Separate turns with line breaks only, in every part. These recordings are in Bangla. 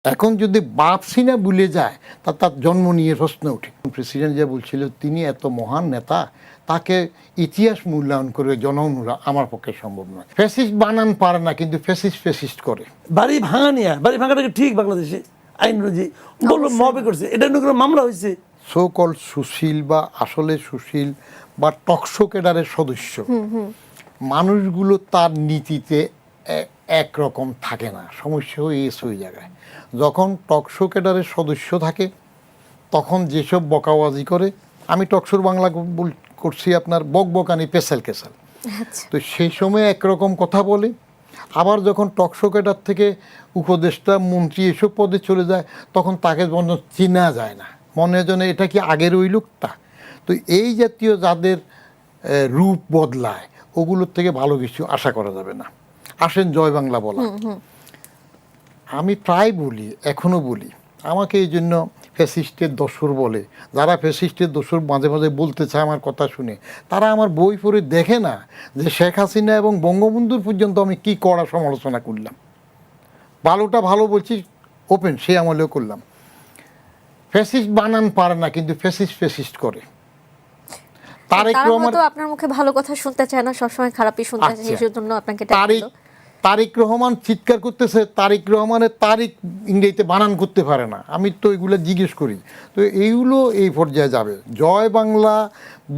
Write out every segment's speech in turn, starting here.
এখন যদি বাপ সিনা ভুলে যায় তার জন্ম নিয়ে প্রশ্ন উঠে। প্রেসিডেন্ট যা বলছিল তিনি এত মহান নেতা, তাকে ইতিহাস মূল্যায়ন করে জনগণরা আমার পক্ষে সম্ভব নয়। ফ্যাসিস্ট বানান পারে না, কিন্তু ফ্যাসিস্ট করে।
বাড়ি ভাঙা নিয়ে, বাড়ি ভাঙাটাকে ঠিক বাংলাদেশে আইন অনুযায়ী বললো মবে করছে, এটা নিয়ে কোনো মামলা হয়েছে।
সো কল সুশীল বা আসলে সুশীল বা টকশো ক্যাডারের সদস্য মানুষগুলো তার নীতিতে একরকম থাকে না। সমস্যা হয়ে গেছে ওই জায়গায়। যখন টকশো ক্যাডারের সদস্য থাকে তখন যেসব বকাবাজি করে, আমি টকশোর বাংলা করছি আপনার বকবকানি পেশাল কেসাল, তো সেই সময় একরকম কথা বলে, আবার যখন টকশো ক্যাডার থেকে উপদেষ্টা মন্ত্রী এসব পদে চলে যায় তখন তাকে চেনা যায় না, মনে জন্য এটা কি আগের ওই লোকটা। তো এই জাতীয় যাদের রূপ বদলায় ওগুলোর থেকে ভালো কিছু আশা করা যাবে না। আসেন জয় বাংলা বলা, আমি প্রায় বলি, এখনো বলি, আমাকে এই জন্য ফ্যাসিস্টের দোসর বলে। যারা ফ্যাসিস্টের দোসর মাঝে মাঝে বলতে চায় আমার কথা শুনে, তারা আমার বই পড়ে দেখে না যে শেখ হাসিনা এবং বঙ্গবন্ধুর পর্যন্ত আমি কি কড়া সমালোচনা করলাম। ভালোটা ভালো বলছি, ওপেন সে আমলেও করলাম। ফ্যাসিস্ট বানান পারে না, কিন্তু ফ্যাসিস্ট করে।
তারেক রহমান তো আপনার মুখে ভালো কথা শুনতে চায় না, সবসময় খারাপই শুনতে চায়, সেই জন্য আপনাকে
তারেক রহমান চিৎকার করতেছে, তারেক রহমানের তারিক ইংরেজিতে বানান করতে পারে না। আমি তো এগুলো জিজ্ঞেস করি, তো এইগুলো এই পর্যায়ে যাবে। জয় বাংলা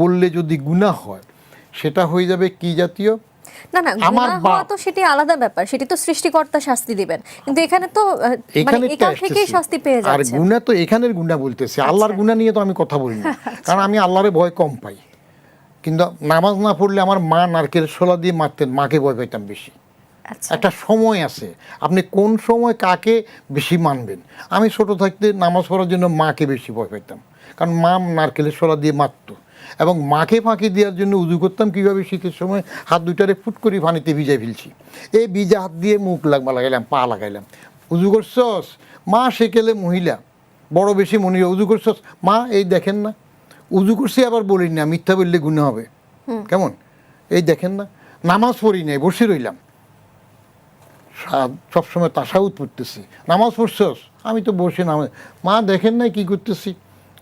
বললে যদি গুনাহ হয় সেটা হয়ে যাবে কি জাতীয়,
না না, গুনাহ হওয়া তো সেটি আলাদা ব্যাপার, সেটি তো সৃষ্টিকর্তা শাস্তি দিবেন, কিন্তু এখানে তো মানে এখান থেকেই শাস্তি পেয়ে যাচ্ছে।
আর গুনাহ তো এখানের গুনাহ বলতেছে, আল্লাহর গুনাহ নিয়ে তো আমি কথা বলি না, কারণ আমি আল্লাহরে ভয় কম পাই। কিন্তু নামাজ না পড়লে আমার মা নারকেল ছোলা দিয়ে মারতেন, মাকে ভয় পাইতাম বেশি। একটা সময় আছে, আপনি কোন সময় কাকে বেশি মানবেন। আমি ছোট থাকতে নামাজ পড়ার জন্য মাকে বেশি ভয় পেতাম, কারণ মা নারকেলের ছোলা দিয়ে মারত। এবং মাকে ফাঁকি দেওয়ার জন্য উজু করতাম কীভাবে, শীতের সময় হাত দুইটারে ফুট করে পানিতে ভিজাই ফেলছি, এই ভিজা হাত দিয়ে মুখ লাগাইলাম, পা লাগাইলাম। উজু করছস মা, সেকেলে মহিলা বড় বেশি মনে হয়, উজু করছস মা, এই দেখেন না উজু করছি, আবার বলি না, মিথ্যা বললে গুনাহ হবে। কেমন, এই দেখেন না, নামাজ পড়ি নাই, বসে রইলাম, সবসময় তাসাউদ পড়তেছি, নামাজ পড়ছস, আমি তো বসে নামাজ, মা দেখেন নাই কি করতেছি,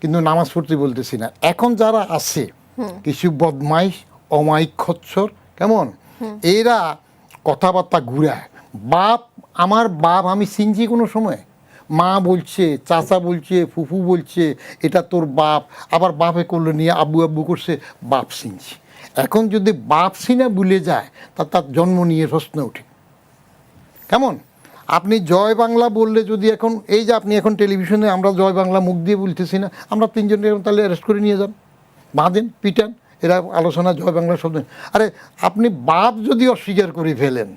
কিন্তু নামাজ পড়তে বলতেছি না। এখন যারা আছে কিছু বদমাইশ অমায়িক খচ্চর, কেমন এরা কথাবার্তা ঘুরায়, বাপ আমার বাপ আমি চিনছি কোনো সময়, মা বলছে, চাচা বলছে, ফুফু বলছে এটা তোর বাপ, আবার বাপে করলে নিয়ে আব্বু আব্বু করছে, বাপ চিনছি। এখন যদি বাপ চিনা ভুলে যায় তার জন্ম নিয়ে প্রশ্ন উঠে। কেমন, আপনি জয় বাংলা বললে যদি এখন এই যে আপনি এখন টেলিভিশনে আমরা জয় বাংলা মুখ দিয়ে বলতেছি না, আমরা তিনজনকে এখন তাহলে অ্যারেস্ট করে নিয়ে যান, বাঁধেন, পিটান, এরা আলোচনা জয় বাংলা শব্দ। আরে আপনি বাপ যদি অস্বীকার করে ফেলেন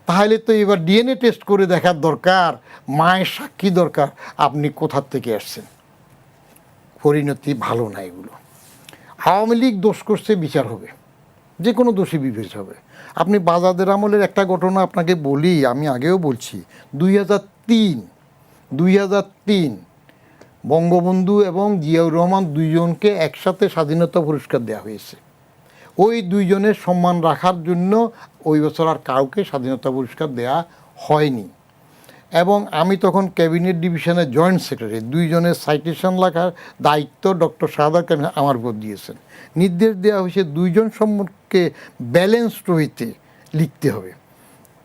তাহলে তো এবার ডিএনএ টেস্ট করে দেখার দরকার, মায়ের সাক্ষী দরকার, আপনি কোথার থেকে আসছেন। পরিণতি ভালো না এগুলো। আওয়ামী লীগ দোষ করছে, বিচার হবে, যে কোনো দোষী বিবেচনা হবে। আপনি বাজাদের আমলের একটা ঘটনা আপনাকে বলি, আমি আগেও বলছি, 2003 বঙ্গবন্ধু এবং জিয়াউর রহমান দুইজনকে একসাথে স্বাধীনতা পুরস্কার দেওয়া হয়েছে। ওই দুইজনের সম্মান রাখার জন্য ওই বছর আর কাউকে স্বাধীনতা পুরস্কার দেওয়া হয়নি। এবং আমি তখন ক্যাবিনেট ডিভিশনের জয়েন্ট সেক্রেটারি, দুইজনের সাইটেশন লেখার দায়িত্ব ডক্টর শাহাদাত আমার উপর দিয়েছেন। নির্দেশ দেওয়া হয়েছে দুইজন সম্পর্কে ব্যালেন্সড হইতে লিখতে হবে।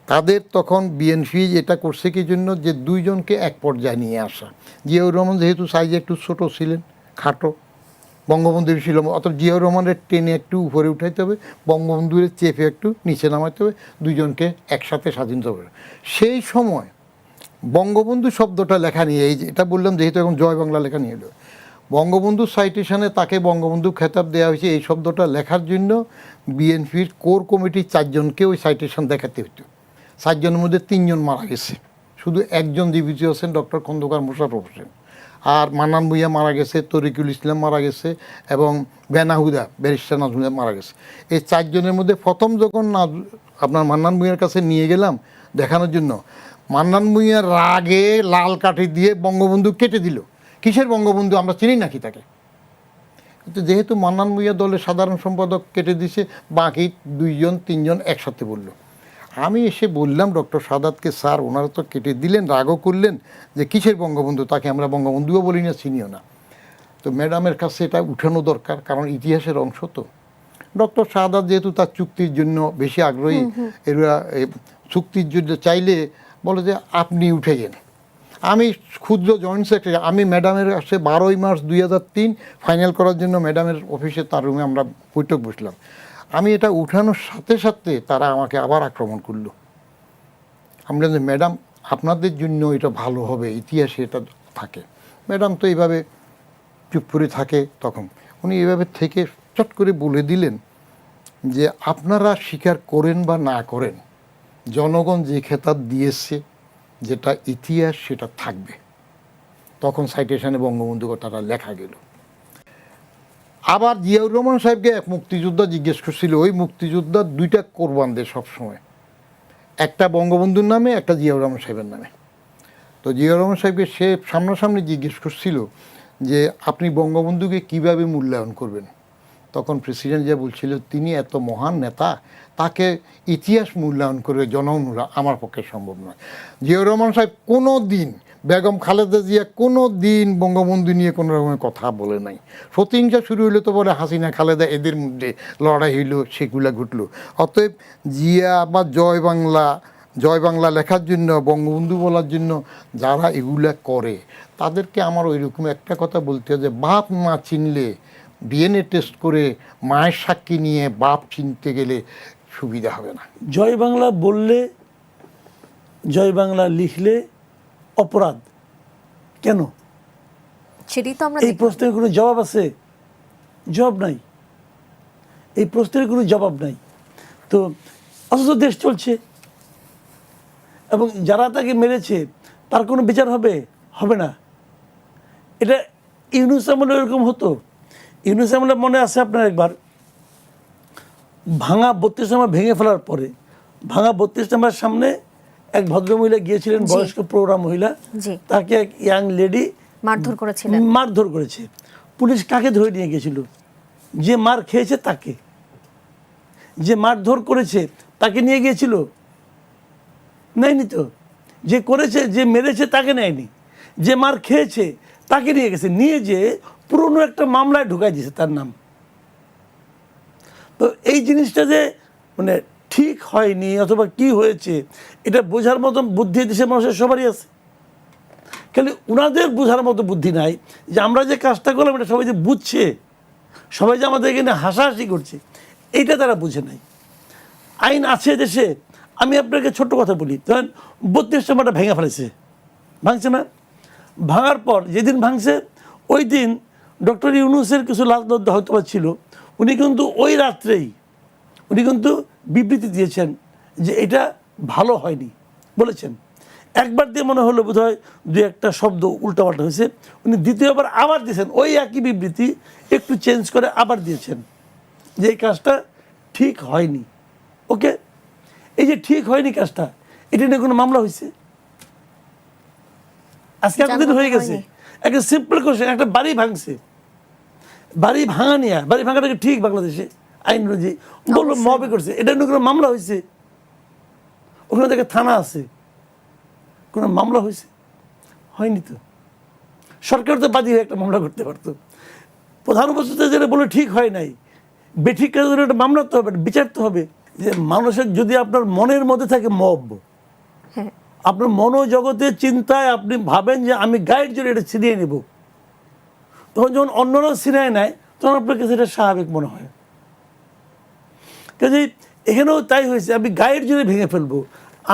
তাদের তখন বিএনপি এটা করছে কি জন্য, যে দুইজনকে এক পর্যায়ে নিয়ে আসা। জিয়াউর রহমান যেহেতু সাইজে একটু ছোটো ছিলেন, খাটো, বঙ্গবন্ধুর ছিল, অর্থাৎ জিয়াউর রহমানের টেনে একটু উপরে উঠাইতে হবে, বঙ্গবন্ধুর চেপে একটু নিচে নামাইতে হবে, দুইজনকে একসাথে স্বাধীনতা হবে। সেই সময় বঙ্গবন্ধু শব্দটা লেখা নিয়ে, এই যে এটা বললাম যেহেতু এখন জয় বাংলা লেখা নিয়ে এলো, বঙ্গবন্ধু সাইটেশনে তাকে বঙ্গবন্ধু খেতাব দেওয়া হয়েছে এই শব্দটা লেখার জন্য বিএনপির কোর কমিটির 4 জনকে ওই সাইটেশন দেখাতে হতো। 4 জনের মধ্যে 3 জন মারা গেছে, শুধু একজন জীবিত আছেন, ডক্টর খন্দকার মোশাররফ হোসেন। আর মান্নান ভূঁইয়া মারা গেছে, তরিকুল ইসলাম মারা গেছে, এবং বেনাহুদা ব্যারিস্টার নাজমুল মারা গেছে। এই 4 জনের মধ্যে প্রথম যখন আপনার মান্নান ভূঁইয়ার কাছে নিয়ে গেলাম দেখানোর জন্য, মান্নান ভূঁইয়ার রাগে লাল কাঠি দিয়ে বঙ্গবন্ধু কেটে দিল। কিসের বঙ্গবন্ধু, আমরা চিনি নাকি তাকে? কিন্তু যেহেতু মান্নান ভূঁইয়া দলের সাধারণ সম্পাদক কেটে দিছে, বাকি 2 জন 3 জন একসাথে বলল। আমি এসে বললাম ডক্টর সাদাতকে, স্যার ওনারা তো কেটে দিলেন, রাগও করলেন যে কিসের বঙ্গবন্ধু, তাকে আমরা বঙ্গবন্ধুও বলি না, চিনিও না। তো ম্যাডামের কাছে এটা উঠানো দরকার, কারণ ইতিহাসের অংশ তো। ডক্টর সাদাত যেহেতু তার চুক্তির জন্য বেশি আগ্রহী, এরা চুক্তির জন্য চাইলে বলে যে আপনি উঠে গেন। আমি ক্ষুদ্র জয়েন্ট সেক্রেটারি, আমি ম্যাডামের কাছে 12ই মার্চ 2003 ফাইনাল করার জন্য ম্যাডামের অফিসে তার রুমে আমরা বৈঠক বসলাম। আমি এটা উঠানোর সাথে সাথে তারা আমাকে আবার আক্রমণ করলো। আমরা যে ম্যাডাম আপনাদের জন্য এটা ভালো হবে, ইতিহাসে এটা থাকে। ম্যাডাম তো এইভাবে চুপ করে থাকে, তখন উনি এইভাবে থেকে চট করে বলে দিলেন যে আপনারা স্বীকার করেন বা না করেন, জনগণ যে খেতাব দিয়েছে যেটা ইতিহাস সেটা থাকবে। তখন সাইটেশনে বঙ্গবন্ধু কথাটা লেখা গেল। আবার জিয়াউর রহমান সাহেবকে এক মুক্তিযোদ্ধা জিজ্ঞেস করছিল, ওই মুক্তিযোদ্ধা দুইটা কোরবান দেয় সবসময়, একটা বঙ্গবন্ধুর নামে, একটা জিয়াউর রহমান সাহেবের নামে। তো জিয়াউর রহমান সাহেবকে সে সামনাসামনি জিজ্ঞেস করছিল যে আপনি বঙ্গবন্ধুকে কিভাবে মূল্যায়ন করবেন। তখন প্রেসিডেন্ট যা বলছিল, তিনি এত মহান নেতা, তাকে ইতিহাস মূল্যায়ন করে জনগণরা আমার পক্ষে সম্ভব নয়। জিয়াউর রহমান সাহেব কোনো দিন, বেগম খালেদা জিয়া কোনো দিন বঙ্গবন্ধু নিয়ে কোনো রকমের কথা বলে নাই। প্রতিহিংসা শুরু হইলো তো বলে হাসিনা খালেদা এদের মধ্যে লড়াই হইলো, সেগুলা ঘটলো। অতএব জিয়া বা জয় বাংলা লেখার জন্য, বঙ্গবন্ধু বলার জন্য যারা এগুলা করে, তাদেরকে আমার ওই রকম একটা কথা বলতে হয় যে বাপ মা চিনলে, ডিএনএ টেস্ট করে মায়ের সাক্ষী নিয়ে বাপ চিনতে গেলে সুবিধা হবে না।
জয় বাংলা বললে, জয় বাংলা লিখলে অপরাধ কেন?
সেটাই তো আমরা
এই প্রশ্নের কোনো জবাব আছে? জবাব নাই। এই প্রশ্নের কোনো জবাব নাই। তো অথচ দেশ চলছে, এবং যারা তাকে মেরেছে তার কোনো বিচার হবে? হবে না। এটা ইউনূস আমলে এরকম হতো। ইউনূস আমলে মনে আছে আপনার, একবার ভাঙা 32 নম্বর ভেঙে ফেলার পরে ভাঙা 32 নম্বর সামনে এক ভদ্রমহিলা গিয়েছিলেন, বয়স্ক প্রৌঢ়া মহিলা, তাকে এক ইয়াং লেডি মারধর করেছে। পুলিশ কাকে ধরে নিয়ে গেছিল? যে মার খেয়েছে তাকে। যে মারধর করেছে তাকে নিয়ে গিয়েছিল? নেয়নি তো। যে করেছে, যে মেরেছে তাকে নেয়নি। যে মার খেয়েছে তাকে নিয়ে গেছে, নিয়ে যে পুরনো একটা মামলায় ঢুকাই দিয়েছে তার নাম। তো এই জিনিসটা যে মানে ঠিক হয়নি অথবা কি হয়েছে, এটা বোঝার মতো বুদ্ধি দেশের মানুষের সবারই আছে। খালি ওনাদের বোঝার মতো বুদ্ধি নাই যে আমরা যে কাজটা করলাম এটা সবাই যে বুঝছে, সবাই যে আমাদের এখানে হাসাহাসি করছে, এইটা তারা বুঝে নাই। আইন আছে দেশে। আমি আপনাকে ছোট্ট কথা বলি, ধরেন 32 নম্বরটা ভেঙে ফেলেছে, ভাঙছে না? ভাঙার পর যেদিন ভাঙছে ওই দিন ডক্টর ইউনূসের কিছু লালদদ্দা হয়তো ছিল, উনি কিন্তু ওই রাত্রেই উনি কিন্তু বিবৃতি দিয়েছেন যে এটা ভালো হয়নি, বলেছেন। একবার দিয়ে মনে হলো বোধ হয় দু একটা শব্দ উল্টাপাল্টা হয়েছে, উনি দ্বিতীয়বার আবার দিয়েছেন ওই একই বিবৃতি, একটু চেঞ্জ করে আবার দিয়েছেন যে এই কাজটা ঠিক হয়নি। ওকে, এই যে ঠিক হয়নি কাজটা, এটা নিয়ে কোনো মামলা হয়েছে? আজকে এতদিন হয়ে গেছে। একটা সিম্পল কোশ্চেন, একটা বাড়ি ভাঙছে, বাড়ি ভাঙা নিয়ে, বাড়ি ভাঙাটাকে ঠিক বাংলাদেশে আইন অনুযায়ী বললো মবে করছে, এটা নিয়ে কোনো মামলা হয়েছে? ওখানে দেখে থানা আছে, কোনো মামলা হয়েছে? হয়নি তো। সরকার তো বাদী হয়ে একটা মামলা করতে পারতো। প্রধান উপস্থিত যেটা বলে ঠিক হয় নাই, বেঠিক কাজের একটা মামলা তো হবে, বিচার তো হবে। যে মানুষের যদি আপনার মনের মধ্যে থাকে মব, আপনার মনোজগতের চিন্তায় আপনি ভাবেন যে আমি গাইড জন্য এটা ছিনিয়ে নেব, তখন যখন অন্যরাও ছিনিয়ে নেয় তখন আপনার কাছে এটা স্বাভাবিক মনে হয়। কাজে এখানেও তাই হয়েছে, আমি গাইড জন্য ভেঙে ফেলবো,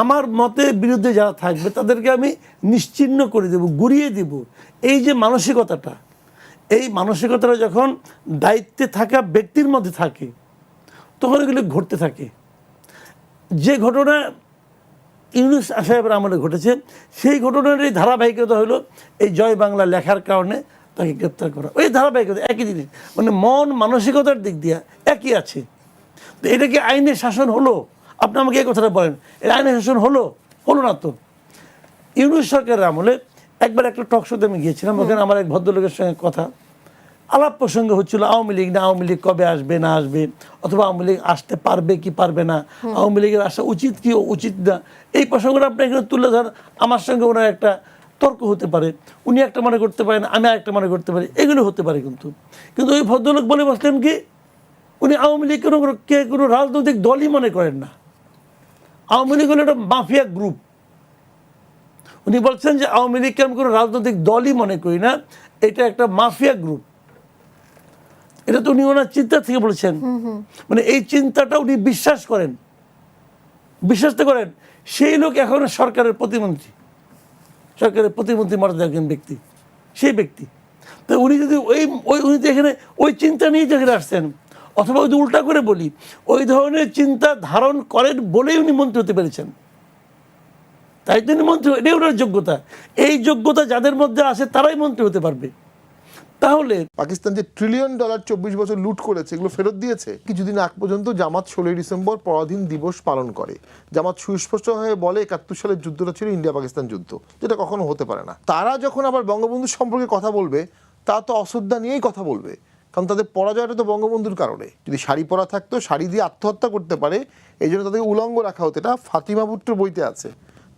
আমার মতের বিরুদ্ধে যারা থাকবে তাদেরকে আমি নিশ্চিহ্ন করে দেব, গুড়িয়ে দেব। এই যে মানসিকতাটা, এই মানসিকতাটা যখন দায়িত্বে থাকা ব্যক্তির মধ্যে থাকে তখন এগুলো ঘটতে থাকে। যে ঘটনা ইউনূস সাহেবের আমলে ঘটেছে, সেই ঘটনারই ধারাবাহিকতা হলো এই জয় বাংলা লেখার কারণে তাকে গ্রেপ্তার করা। ওই ধারাবাহিকতা একই জিনিস, মানে মন মানসিকতার দিক দিয়ে একই আছে। তো এটা কি আইনের শাসন হলো? আপনি আমাকে এই কথাটা বলেন, এটা আইনের শাসন হলো? হলো না তো। ইউনূস সরকারের আমলে একবার একটা টক শোতে আমি গিয়েছিলাম, ওখানে আমার এক ভদ্রলোকের সঙ্গে কথা, আলাপ প্রসঙ্গ হচ্ছিল আওয়ামী লীগ না, আওয়ামী লীগ কবে আসবে না আসবে, অথবা আওয়ামী লীগ আসতে পারবে কি পারবে না, আওয়ামী লীগের আসা উচিত কি উচিত না, এই প্রসঙ্গটা আপনি এখানে তুলে ধরেন। আমার সঙ্গে ওনার একটা তর্ক হতে পারে, উনি একটা মনে করতে পারেন, আমি আরেকটা মনে করতে পারি, এগুলো হতে পারে। কিন্তু ওই ভদ্রলোক বলে বসলেন কি, উনি আওয়ামী লীগ কোনো রাজনৈতিক দলই মনে করেন না। আওয়ামী লীগ হলো একটা মাফিয়া গ্রুপ। উনি বলছেন যে আওয়ামী লীগকে আমি কোনো রাজনৈতিক দলই মনে করি না, এটা একটা মাফিয়া গ্রুপ। এটা তো উনি ওনার চিন্তা থেকে বলেছেন, মানে এই চিন্তাটা উনি বিশ্বাস করেন সেই লোক এখন সরকারের প্রতিমন্ত্রী মর্যাদার একজন ব্যক্তি, সেই ব্যক্তি। তো উনি যদি উনি তো এখানে ওই চিন্তা নিয়ে যেখানে আসছেন, অথবা যদি উল্টা করে বলি, ওই ধরনের চিন্তা ধারণ করেন বলেই উনি মন্ত্রী হতে পেরেছেন। তাই জন্য মন্ত্রী, এটাই ওনার যোগ্যতা। এই যোগ্যতা যাদের মধ্যে আছে তারাই মন্ত্রী হতে পারবে। তাহলে
পাকিস্তান যে $1 ট্রিলিয়ন 24 বছর লুট করেছে, এগুলো ফেরত দিয়েছে? কিছুদিন আগ পর্যন্ত জামাত 16 ডিসেম্বর পরাধীন দিবস পালন করে। জামাত সুস্পষ্ট হয়ে বলে 71 সালের যুদ্ধটা ছিল ইন্ডিয়া পাকিস্তান যুদ্ধ, যেটা কখনো হতে পারে না। তারা যখন আবার বঙ্গবন্ধু সম্পর্কে কথা বলবে, তা তো অশ্রদ্ধা নিয়েই কথা বলবে, কারণ তাদের পরাজয়টা তো বঙ্গবন্ধুর কারণে। যদি শাড়ি পরা থাকতো, শাড়ি দিয়ে আত্মহত্যা করতে পারে, এই জন্য তাদেরকে উলঙ্গ রাখা হতো। এটা ফাতিমা ভুট্টোর বইতে আছে,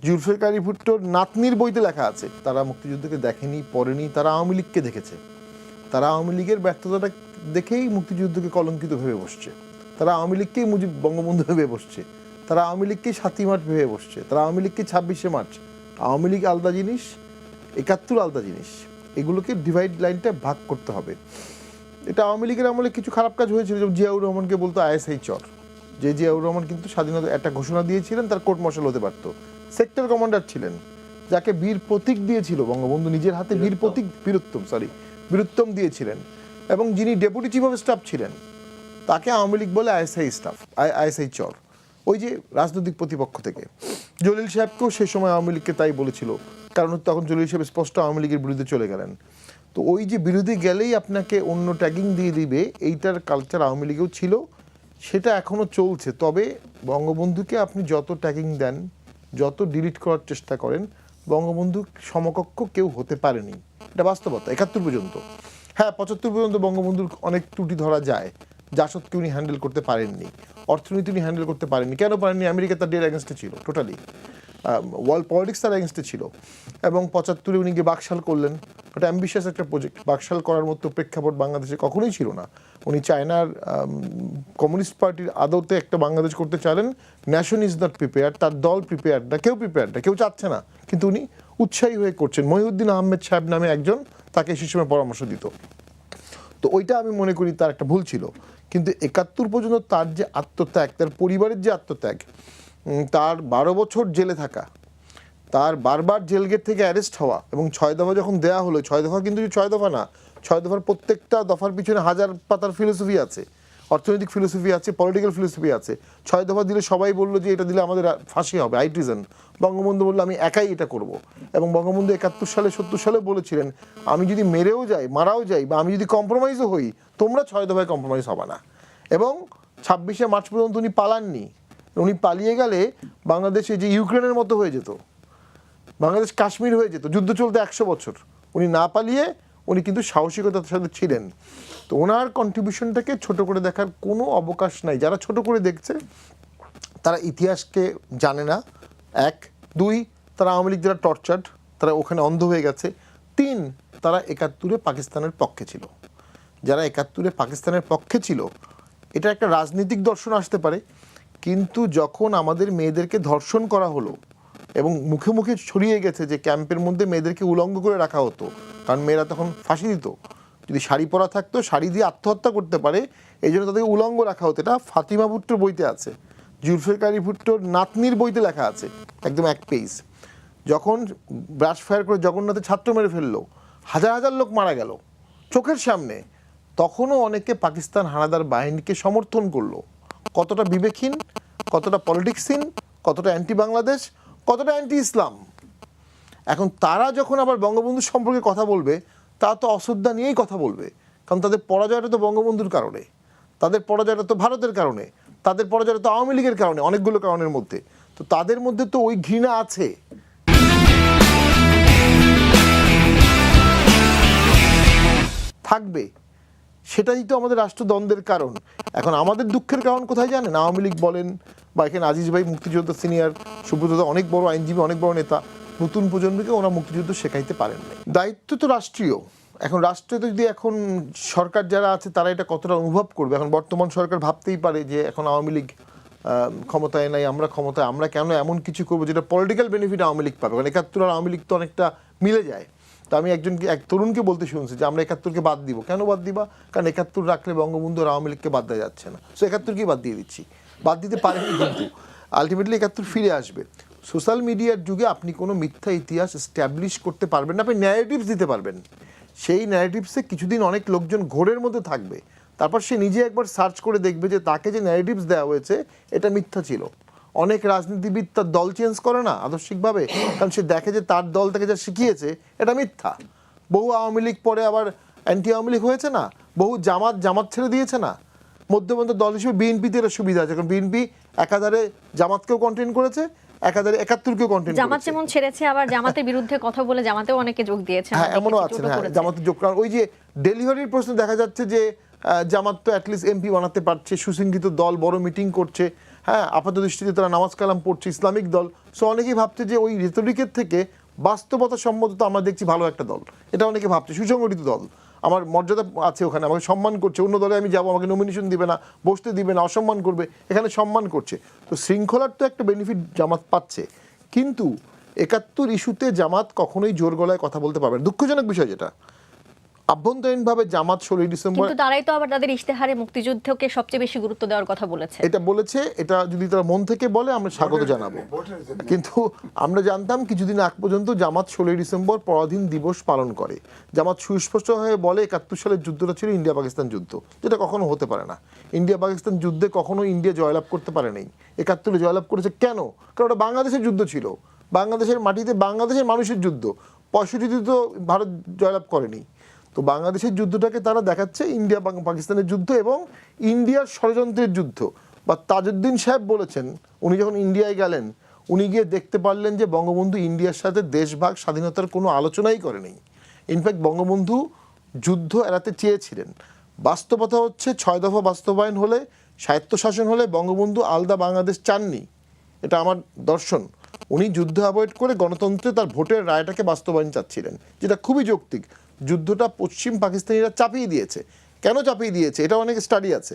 জুলফিকার ভুট্টোর নাতনির বইতে লেখা আছে। তারা মুক্তিযুদ্ধকে দেখেনি, পড়েনি, তারা আওয়ামী লীগকে দেখেছে। তারা আওয়ামী লীগের ব্যর্থতাটা দেখেই মুক্তিযুদ্ধকে কলঙ্কিত ভেবে বসছে। তারা আওয়ামী লীগকেই বঙ্গবন্ধু ভেবে বসছে। তারা আওয়ামী লীগকেই 7ই মার্চ ভেবে বসছে। তারা আওয়ামী লীগকে 26শে মার্চ। আওয়ামী লীগ আলাদা জিনিস, 71 আলাদা জিনিস। এগুলোকে ডিভাইড লাইনটা ভাগ করতে হবে। এটা আওয়ামী লীগের আমলে কিছু খারাপ কাজ হয়েছিল, যেমন জিয়াউর রহমানকে বলতো আইএসআই চর। যে জিয়াউর রহমান কিন্তু স্বাধীনতা একটা ঘোষণা দিয়েছিলেন, তার কোর্ট মার্শাল হতে পারত। সেক্টর কমান্ডার ছিলেন, যাকে বীর প্রতীক দিয়েছিল বঙ্গবন্ধু নিজের হাতে, বীরুত্তম দিয়েছিলেন। এবং যিনি ডেপুটি চিফ অফ স্টাফ ছিলেন, তাকে আওয়ামী লীগ বলে আইএসআই চর, ওই যে রাজনৈতিক প্রতিপক্ষ থেকে। জলিল সাহেবকেও সে সময় আওয়ামী লীগকে তাই বলেছিল, কারণ তখন জলিল সাহেব স্পষ্ট আওয়ামী লীগের বিরুদ্ধে চলে গেলেন। তো ওই যে বিরোধী গেলেই আপনাকে অন্য ট্যাগিং দিয়ে দিবে, এইটার কালচার আওয়ামী লীগেও ছিল, সেটা এখনও চলছে। তবে বঙ্গবন্ধুকে আপনি যত ট্যাগিং দেন, যত ডিলিট করার চেষ্টা করেন, বঙ্গবন্ধু সমকক্ষ কেউ হতে পারেনি, এটা বাস্তবতা। 71 পর্যন্ত, হ্যাঁ 75 পর্যন্ত বঙ্গবন্ধুর অনেক ত্রুটি ধরা যায়, জাসদকে উনি হ্যান্ডেল করতে পারেননি, অর্থনীতি উনি হ্যান্ডেল করতে পারেননি। কেন পারেননি? আমেরিকা তার ডের এগেনস্টে ছিল, টোটালি ওয়ার্ল্ড পলিটিক্স তার এগেনস্টে ছিল। এবং 75-এ উনি গিয়ে বাকশাল করলেন, ওটা অ্যাম্বিশিয়াস একটা প্রজেক্ট। বাকশাল করার মতো প্রেক্ষাপট বাংলাদেশে কখনোই ছিল না। উনি চায়নার কমিউনিস্ট পার্টির আদতে একটা বাংলাদেশ করতে চাইলেন। ন্যাশন ইজ নট প্রিপেয়ার, তার দল প্রিপেয়ার না, কেউ প্রিপেয়ার না, কেউ চাচ্ছে না, কিন্তু উনি উৎসাহী হয়ে করছেন। মহিউদ্দিন আহমেদ সাহেব নামে একজন তাকে সেই সময় পরামর্শ দিত। তো ওইটা আমি মনে করি তার একটা ভুল ছিল। কিন্তু 71 পর্যন্ত তার যে আত্মত্যাগ, তার পরিবারের যে আত্মত্যাগ, তার 12 বছর জেলে থাকা, তার বারবার জেল গেট থেকে অ্যারেস্ট হওয়া, এবং 6 দফা যখন দেয়া হলো, 6 দফা কিন্তু 6 দফা না, 6 দফার প্রত্যেকটা দফার পিছনে 1000 পাতার ফিলোসফি আছে, অর্থনৈতিক ফিলোসফি আছে, পলিটিক্যাল ফিলোসফি আছে। 6 দফা দিলে সবাই বললো যে এটা দিলে আমাদের ফাঁসি হবে, হাই ট্রিজন। বঙ্গবন্ধু বললো আমি একাই এটা করব। এবং বঙ্গবন্ধু 71 সালে 70 সালে বলেছিলেন, আমি যদি মারাও যাই, বা আমি যদি কম্প্রোমাইজও হই, তোমরা 6 দফায় কম্প্রোমাইজ হবে না। এবং 26শে মার্চ পর্যন্ত উনি পালাননি। উনি পালিয়ে গেলে বাংলাদেশে যে ইউক্রেনের মতো হয়ে যেত, বাংলাদেশ কাশ্মীর হয়ে যেত, যুদ্ধ চলতে 100 বছর। উনি না পালিয়ে উনি কিন্তু সাহসিকতার সাথে ছিলেন। তো ওনার কন্ট্রিবিউশনটাকে ছোট করে দেখার কোনো অবকাশ নাই। যারা ছোট করে দেখছে তারা ইতিহাসকে জানে না, 1। 2, তারা আওয়ামী লীগ যারা টর্চার্ড, তারা ওখানে অন্ধ হয়ে গেছে। 3, তারা 71-এ পাকিস্তানের পক্ষে ছিল। যারা 71-এ পাকিস্তানের পক্ষে ছিল, এটা একটা রাজনৈতিক দর্শন আসতে পারে, কিন্তু যখন আমাদের মেয়েদেরকে ধর্ষণ করা হলো এবং মুখে মুখে ছড়িয়ে গেছে যে ক্যাম্পের মধ্যে মেয়েদেরকে উলঙ্গ করে রাখা হতো, কারণ মেয়েরা তখন ফাঁসি দিত, যদি শাড়ি পরা থাকতো শাড়ি দিয়ে আত্মহত্যা করতে পারে, এই জন্য তাদেরকে উলঙ্গ রাখা হতো। এটা ফাতিমা ভুট্টোর বইতে আছে, জুলফিকার ভুট্টোর নাতনির বইতে লেখা আছে, একদম 1 পেজ। যখন ব্রাশ ফায়ার করে জগন্নাথের ছাত্র মেরে ফেললো, হাজার হাজার লোক মারা গেল চোখের সামনে, তখনও অনেকে পাকিস্তান হানাদার বাহিনীকে সমর্থন করলো। কতটা বিবেকহীন, কতটা পলিটিক্সহীন, কতটা অ্যান্টি বাংলাদেশ, কতটা অ্যান্টি ইসলাম। এখন তারা যখন আবার বঙ্গবন্ধু সম্পর্কে কথা বলবে, তা তো অশ্রদ্ধা নিয়েই কথা বলবে, কারণ তাদের পরাজয়টা তো বঙ্গবন্ধুর কারণে, তাদের পরাজয়টা তো ভারতের কারণে, তাদের পরাজয়টা তো আওয়ামী লীগের কারণে, অনেকগুলো কারণের মধ্যে। তো তাদের মধ্যে তো ওই ঘৃণা আছে। থাকবে, সেটাই তো আমাদের রাষ্ট্রদ্বন্দ্বের কারণ। এখন আমাদের দুঃখের কারণ কোথায় জানেন? আওয়ামী লীগ বলেন বা এখানে আজিজ ভাই মুক্তিযোদ্ধা সিনিয়র, সুব্রত অনেক বড় আইনজীবী, অনেক বড় নেতা, নতুন প্রজন্মকে ওরা মুক্তিযুদ্ধ শেখাইতে পারেন না। দায়িত্ব তো রাষ্ট্রীয়। এখন রাষ্ট্রে তো যদি এখন সরকার যারা আছে তারা এটা কতটা অনুভব করবে, এখন বর্তমান সরকার ভাবতেই পারে যে এখন আওয়ামী লীগ ক্ষমতায় নাই, আমরা ক্ষমতায়, আমরা কেন এমন কিছু করবো যেটা পলিটিক্যাল বেনিফিট আওয়ামী লীগ পাবে। কারণ ৭১ আর আওয়ামী লীগ তো অনেকটা মিলে যায়। তো আমি এক তরুণকে বলতে শুনছি যে আমরা ৭১কে বাদ দিব। কেন বাদ দিবা? কারণ ৭১ রাখলে বঙ্গবন্ধু আর আওয়ামী লীগকে বাদ দেওয়া যাচ্ছে না, সো ৭১কেই বাদ দিয়ে দিচ্ছি। বাদ দিতে পারেনি, কিন্তু আলটিমেটলি ৭১ ফিরে আসবে। সোশ্যাল মিডিয়ার যুগে আপনি কোনো মিথ্যা ইতিহাস এস্টাবলিশ করতে পারবেন না, আপনি ন্যারেটিভস দিতে পারবেন। সেই ন্যারেটিভসে কিছুদিন অনেক লোকজন ঘোরের মধ্যে থাকবে, তারপর সে নিজে একবার সার্চ করে দেখবে যে তাকে যে ন্যারেটিভস দেওয়া হয়েছে এটা মিথ্যা ছিল। অনেক রাজনীতিবিদ তার দল চেঞ্জ করে না আদর্শিকভাবে, কারণ সে দেখে যে তার দল তাকে যা শিখিয়েছে এটা মিথ্যা। বহু আওয়ামী লীগ পরে আবার অ্যান্টি আওয়ামী লীগ হয়েছে না, বহু জামাত ছেড়ে দিয়েছে না। মধ্যপন্থী দল হিসেবে বিএনপিতে এর সুবিধা আছে, কারণ বিএনপি একাধারে জামাতকেও কন্টেন্ট করেছে, একাধারে ৭১কেও কন্টেন্ট করেছে।
জামাত যেমন ছেড়েছে, আবার জামাতের বিরুদ্ধে কথা বলে জামাতেও অনেকে যোগ দিয়েছে।
হ্যাঁ, এমনও আছে। হ্যাঁ, জামাতে যোগ করার ওই যে ডেলিভারির প্রশ্ন দেখা যাচ্ছে যে জামাত তো অ্যাটলিস্ট এমপি বানাতে পারছে, সুশৃঙ্খিত দল, বড় মিটিং করছে, হ্যাঁ, আপাত দৃষ্টিতে তারা নামাজ কালাম পড়ছে, ইসলামিক দল। সো অনেকেই ভাবছে যে ওই রেটরিকের থেকে বাস্তবতা সম্মত তো আমরা দেখছি ভালো একটা দল, এটা অনেকে ভাবছে সুসংগঠিত দল, আমার মর্যাদা আছে ওখানে, আমাকে সম্মান করছে। অন্য দলে আমি যাবো, আমাকে নমিনেশন দিবে না, বসতে দিবে না, অসম্মান করবে, এখানে সম্মান করছে। তো শৃঙ্খলার তো একটা বেনিফিট জামাত পাচ্ছে, কিন্তু ৭১ ইস্যুতে জামাত কখনোই জোর গলায় কথা বলতে পারবে না। দুঃখজনক বিষয় যেটা, আভ্যন্তরীণভাবে জামাত ১৬ ডিসেম্বর,
কিন্তু তারাই তো আবার তাদের ইশতেহারে মুক্তিযুদ্ধকে সবচেয়ে বেশি গুরুত্ব দেওয়ার কথা বলেছে।
এটা বলেছে। এটা যদি তারা মন থেকে বলে আমরা স্বাগত জানাবো, কিন্তু আমরা জানতাম কিছুদিন আগ পর্যন্ত জামাত ১৬ ডিসেম্বর পরাধীন দিবস পালন করে। জামাত সুস্পষ্ট হয়ে বলে ৭১ সালের যুদ্ধটা ছিল ইন্ডিয়া পাকিস্তান যুদ্ধ, যেটা কখনো হতে পারে না। ইন্ডিয়া পাকিস্তান যুদ্ধে কখনো ইন্ডিয়া জয়লাভ করতে পারে নাই, ৭১ জয়লাভ করেছে। কেন? কারণ ওটা বাংলাদেশের যুদ্ধ ছিল, বাংলাদেশের মাটিতে বাংলাদেশের মানুষের যুদ্ধ। ৬৫তে তো ভারত জয়লাভ করেনি। তো বাংলাদেশের যুদ্ধটাকে তারা দেখাচ্ছে ইন্ডিয়া পাকিস্তানের যুদ্ধ এবং ইন্ডিয়ার ষড়যন্ত্রের যুদ্ধ। বা তাজউদ্দিন সাহেব বলেছেন, উনি যখন ইন্ডিয়ায় গেলেন, উনি গিয়ে দেখতে পারলেন যে বঙ্গবন্ধু ইন্ডিয়ার সাথে দেশভাগ স্বাধীনতার কোনো আলোচনাই করেনি। ইনফ্যাক্ট বঙ্গবন্ধু যুদ্ধ এড়াতে চেয়েছিলেন। বাস্তবতা হচ্ছে ৬ দফা বাস্তবায়ন হলে, স্বায়ত্তশাসন হলে বঙ্গবন্ধু আলাদা বাংলাদেশ চাননি, এটা আমার দর্শন। উনি যুদ্ধ অ্যাভয়েড করে গণতন্ত্রে তার ভোটের রায়টাকে বাস্তবায়ন চাচ্ছিলেন, যেটা খুবই যৌক্তিক। যুদ্ধটা পশ্চিম পাকিস্তানিরা চাপিয়ে দিয়েছে। কেন চাপিয়ে দিয়েছে এটা অনেক স্টাডি আছে।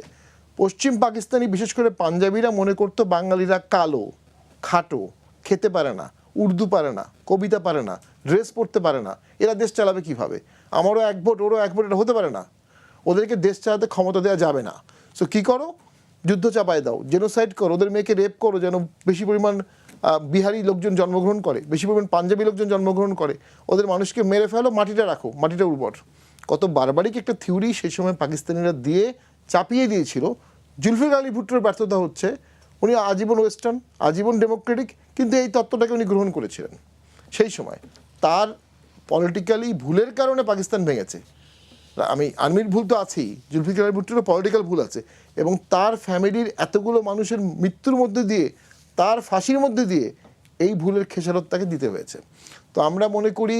পশ্চিম পাকিস্তানি, বিশেষ করে পাঞ্জাবিরা মনে করতো বাঙালিরা কালো, খাটো, খেতে পারে না, উর্দু পারে না, কবিতা পারে না, ড্রেস পরতে পারে না, এরা দেশ চালাবে কিভাবে? আমারও এক ভোট, ওরও এক ভোট, এটা হতে পারে না। ওদেরকে দেশ চালাতে ক্ষমতা দেওয়া যাবে না। সো কী করো? যুদ্ধ চাপায় দাও, জেনোসাইড করো, ওদের মেয়েকে রেপ করো, যেন বেশি পরিমাণ বিহারি লোকজন জন্মগ্রহণ করে, বেশি পরিমাণ পাঞ্জাবি লোকজন জন্মগ্রহণ করে, ওদের মানুষকে মেরে ফেলো, মাটিটা রাখো, মাটিটা উর্বর। কত বারবারিক একটা থিওরি সেই সময় পাকিস্তানিরা দিয়ে চাপিয়ে দিয়েছিল। জুলফিকার আলী ভুট্টোর ব্যর্থতা হচ্ছে উনি আজীবন ওয়েস্টার্ন, আজীবন ডেমোক্রেটিক, কিন্তু এই তত্ত্বটাকে উনি গ্রহণ করেছিলেন সেই সময়। তার পলিটিক্যালি ভুলের কারণে পাকিস্তান ভেঙেছে। আমি আর্মির ভুল তো আছেই, জুলফিকার আলী ভুট্টোরও পলিটিক্যাল ভুল আছে, এবং তার ফ্যামিলির এতগুলো মানুষের মৃত্যুর মধ্যে দিয়ে, তার ফাঁসির মধ্যে দিয়ে এই ভুলের খেসারত তাকে দিতে হয়েছে। তো আমরা মনে করি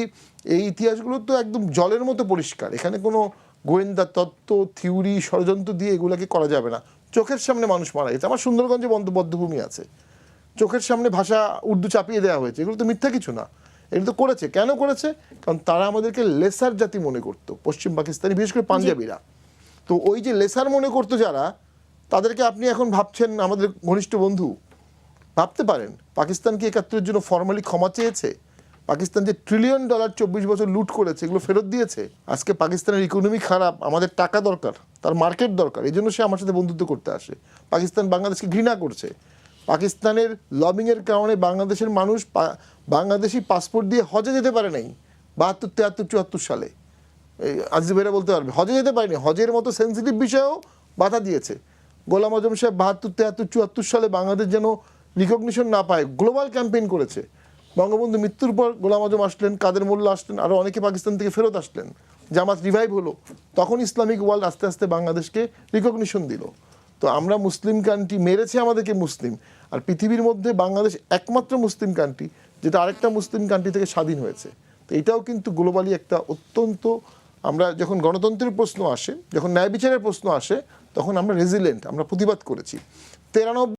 এই ইতিহাসগুলো তো একদম জলের মতো পরিষ্কার, এখানে কোনো গোয়েন্দা তত্ত্ব, থিওরি, ষড়যন্ত্র দিয়ে এগুলোকে করা যাবে না। চোখের সামনে মানুষ মারা গেছে, আমার সুন্দরগঞ্জে বদ্ধভূমি আছে, চোখের সামনে ভাষা উর্দু চাপিয়ে দেওয়া হয়েছে, এগুলো তো মিথ্যা কিছু না। এগুলো তো করেছে, কেন করেছে? কারণ তারা আমাদেরকে লেসার জাতি মনে করতো, পশ্চিম পাকিস্তানি, বিশেষ করে পাঞ্জাবিরা। তো ওই যে লেসার মনে করতো যারা, তাদেরকে আপনি এখন ভাবছেন আমাদের ঘনিষ্ঠ বন্ধু, ভাবতে পারেন পাকিস্তান কি ৭১-এর জন্য ফর্মালি ক্ষমা চেয়েছে? পাকিস্তান যে $1 ট্রিলিয়ন ২৪ বছর লুট করেছে, এগুলো ফেরত দিয়েছে? আজকে পাকিস্তানের ইকোনমি খারাপ, আমাদের টাকা দরকার, তার মার্কেট দরকার, এই জন্য সে আমার সাথে বন্ধুত্ব করতে আসে। পাকিস্তান বাংলাদেশকে ঘৃণা করছে। পাকিস্তানের লবিংয়ের কারণে বাংলাদেশের মানুষ বাংলাদেশি পাসপোর্ট দিয়ে হজে যেতে পারে নাই ৭২, ৭৩, ৭৪ সালে। আজিজ ভাইরা বলতে পারবে, হজে যেতে পারেনি। হজের মতো সেন্সিটিভ বিষয়েও বাধা দিয়েছে। গোলাম আজম সাহেব ৭২, ৭৩, ৭৪ সালে বাংলাদেশ যেন রিকগনিশন না পায়, গ্লোবাল ক্যাম্পেইন করেছে। বঙ্গবন্ধু মৃত্যুর পর গোলাম আজম আসলেন, কাদের মোল্লা আসলেন, আরও অনেকে পাকিস্তান থেকে ফেরত আসলেন, জামাত রিভাইভ হলো, তখন ইসলামিক ওয়ার্ল্ড আস্তে আস্তে বাংলাদেশকে রিকগনিশন দিল। তো আমরা মুসলিম কান্ট্রি, মেরেছে আমাদেরকে মুসলিম, আর পৃথিবীর মধ্যে বাংলাদেশ একমাত্র মুসলিম কান্ট্রি যেটা আরেকটা মুসলিম কান্ট্রি থেকে স্বাধীন হয়েছে। তো এটাও কিন্তু গ্লোবালি একটা অত্যন্ত আমরা যখন গণতন্ত্রের প্রশ্ন আসে, যখন ন্যায় বিচারের প্রশ্ন আসে, তখন আমরা রেজিলেন্ট, আমরা প্রতিবাদ করেছি। 93